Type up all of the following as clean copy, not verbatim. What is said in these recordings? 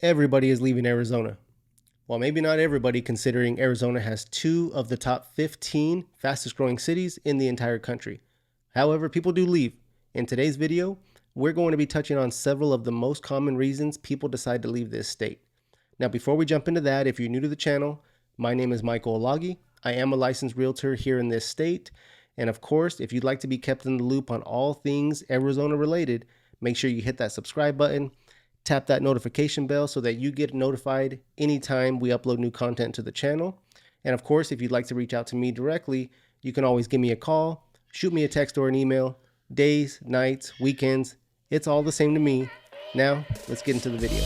Everybody is leaving Arizona. Well, maybe not everybody, considering Arizona has 2 of the top 15 fastest growing cities in the entire country. However, people do leave. In today's video, we're going to be touching on several of the most common reasons people decide to leave this state. Now, before we jump into that, if you're new to the channel, my name is Michael Olague. I am a licensed realtor here in this state. And of course, if you'd like to be kept in the loop on all things Arizona related, make sure you hit that subscribe button. Tap that notification bell so that you get notified anytime we upload new content to the channel. And of course, if you'd like to reach out to me directly, you can always give me a call, shoot me a text or an email. Days, nights, weekends, it's all the same to me. Now, let's get into the video.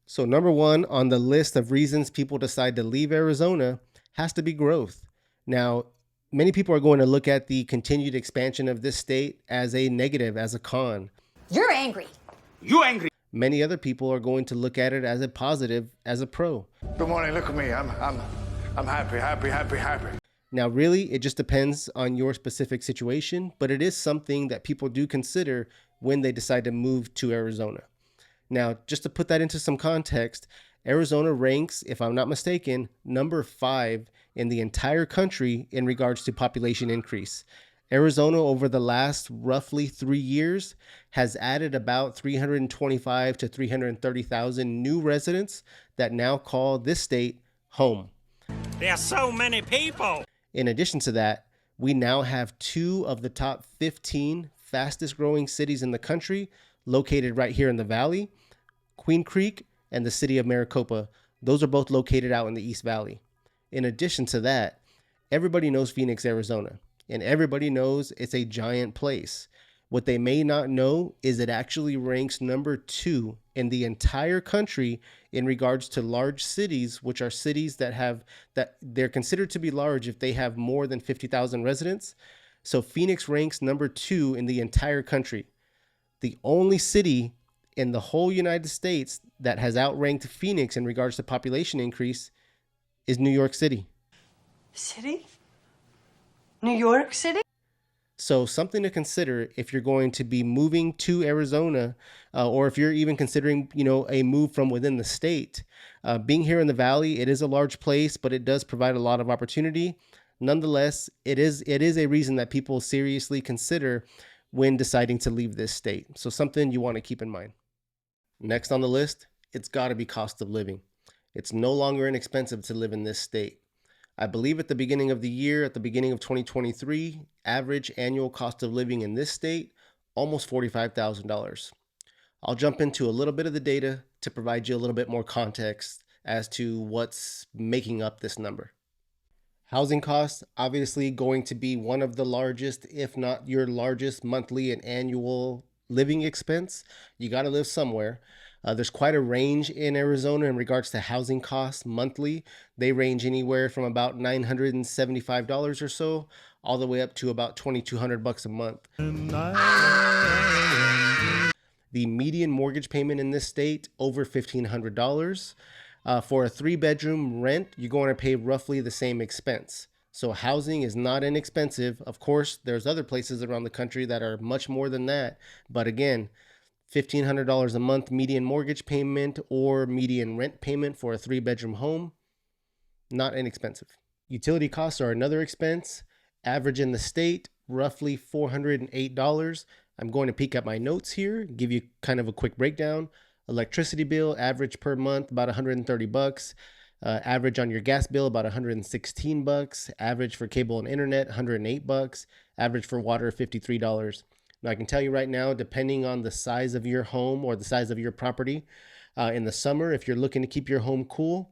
So number 1 on the list of reasons people decide to leave Arizona has to be growth. Now, many people are going to look at the continued expansion of this state as a negative, as a con. You're angry. You angry. Many other people are going to look at it as a positive, as a pro. Good morning, look at me. I'm happy. Now, really, it just depends on your specific situation, but it is something that people do consider when they decide to move to Arizona. Now, just to put that into some context, Arizona ranks, if I'm not mistaken, number 5 in the entire country in regards to population increase. Arizona, over the last roughly 3 years, has added about 325 to 330,000 new residents that now call this state home. There are so many people. In addition to that, we now have 2 of the top 15 fastest growing cities in the country located right here in the Valley. Queen Creek and the city of Maricopa, those are both located out in the East Valley. In addition to that, everybody knows Phoenix, Arizona, and everybody knows it's a giant place. What they may not know is it actually ranks number 2 in the entire country in regards to large cities, which are cities that they're considered to be large if they have more than 50,000 residents. So Phoenix ranks number 2 in the entire country. The only city in the whole United States that has outranked Phoenix in regards to population increase is New York City. City? New York City? So something to consider if you're going to be moving to Arizona, or if you're even considering, a move from within the state. Being here in the Valley, it is a large place, but it does provide a lot of opportunity. Nonetheless, it is a reason that people seriously consider when deciding to leave this state. So something you want to keep in mind. Next on the list, it's got to be cost of living. It's no longer inexpensive to live in this state. I believe at the beginning of the year, at the beginning of 2023, average annual cost of living in this state, almost $45,000. I'll jump into a little bit of the data to provide you a little bit more context as to what's making up this number. Housing costs, obviously going to be one of the largest, if not your largest monthly and annual living expense. You got to live somewhere. There's quite a range in Arizona in regards to housing costs monthly. They range anywhere from about $975 or so, all the way up to about $2,200 a month. The median mortgage payment in this state, over $1,500. For a 3-bedroom rent, you're going to pay roughly the same expense. So housing is not inexpensive. Of course, there's other places around the country that are much more than that. But again, $1,500 a month median mortgage payment or median rent payment for a 3-bedroom home, not inexpensive. Utility costs are another expense. Average in the state, roughly $408. I'm going to peek at my notes here, give you kind of a quick breakdown. Electricity bill, average per month, about $130. Average on your gas bill, about $116. Average for cable and internet, $108. Average for water, $53. Now, I can tell you right now, depending on the size of your home or the size of your property, in the summer, if you're looking to keep your home cool,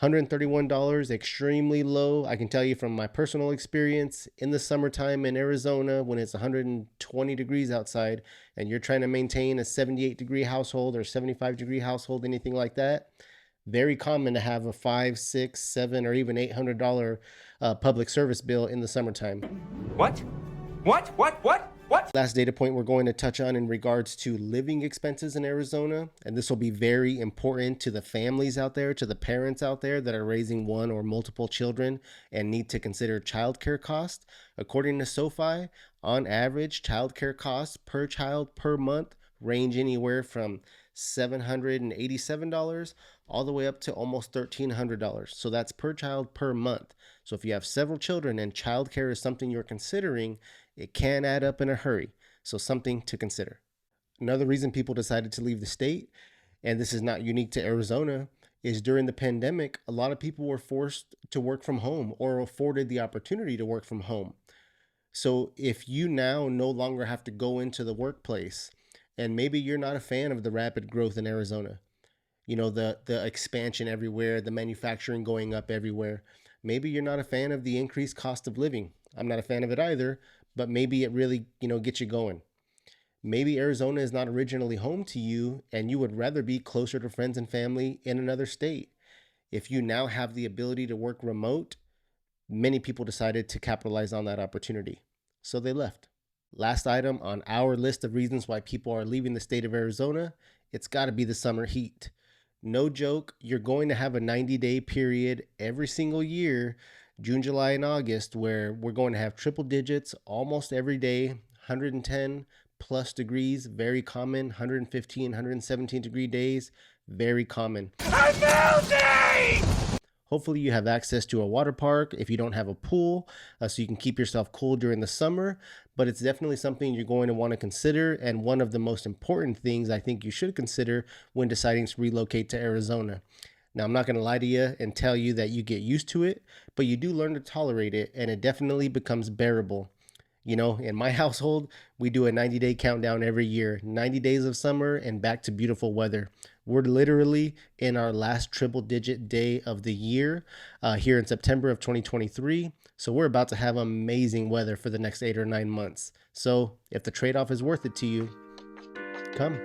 $131, extremely low. I can tell you from my personal experience in the summertime in Arizona, when it's 120 degrees outside and you're trying to maintain a 78-degree household or 75-degree household, anything like that, very common to have a $500, $600, $700, or even $800 public service bill in the summertime. What? What? Last data point we're going to touch on in regards to living expenses in Arizona, and this will be very important to the families out there, to the parents out there that are raising one or multiple children and need to consider childcare costs. According to SoFi, on average, childcare costs per child per month range anywhere from $787 all the way up to almost $1,300. So that's per child per month. So if you have several children and childcare is something you're considering, it can add up in a hurry. So something to consider. Another reason people decided to leave the state, and this is not unique to Arizona, is during the pandemic, a lot of people were forced to work from home or afforded the opportunity to work from home. So if you now no longer have to go into the workplace, and maybe you're not a fan of the rapid growth in Arizona, you know, the expansion everywhere, the manufacturing going up everywhere, maybe you're not a fan of the increased cost of living. I'm not a fan of it either, but maybe it really, gets you going. Maybe Arizona is not originally home to you and you would rather be closer to friends and family in another state. If you now have the ability to work remote, many people decided to capitalize on that opportunity. So they left. Last item on our list of reasons why people are leaving the state of Arizona, it's got to be the summer heat. No joke, you're going to have a 90-day period every single year, June, July, and August, where we're going to have triple digits almost every day, 110 plus degrees, very common, 115, 117 degree days, very common. Amazing! Hopefully you have access to a water park if you don't have a pool, so you can keep yourself cool during the summer, but it's definitely something you're going to want to consider, and one of the most important things I think you should consider when deciding to relocate to Arizona. Now, I'm not going to lie to you and tell you that you get used to it, but you do learn to tolerate it, and it definitely becomes bearable. In my household, we do a 90-day countdown every year, 90 days of summer and back to beautiful weather. We're literally in our last triple digit day of the year here in September of 2023. So we're about to have amazing weather for the next 8 or 9 months. So if the trade-off is worth it to you, come.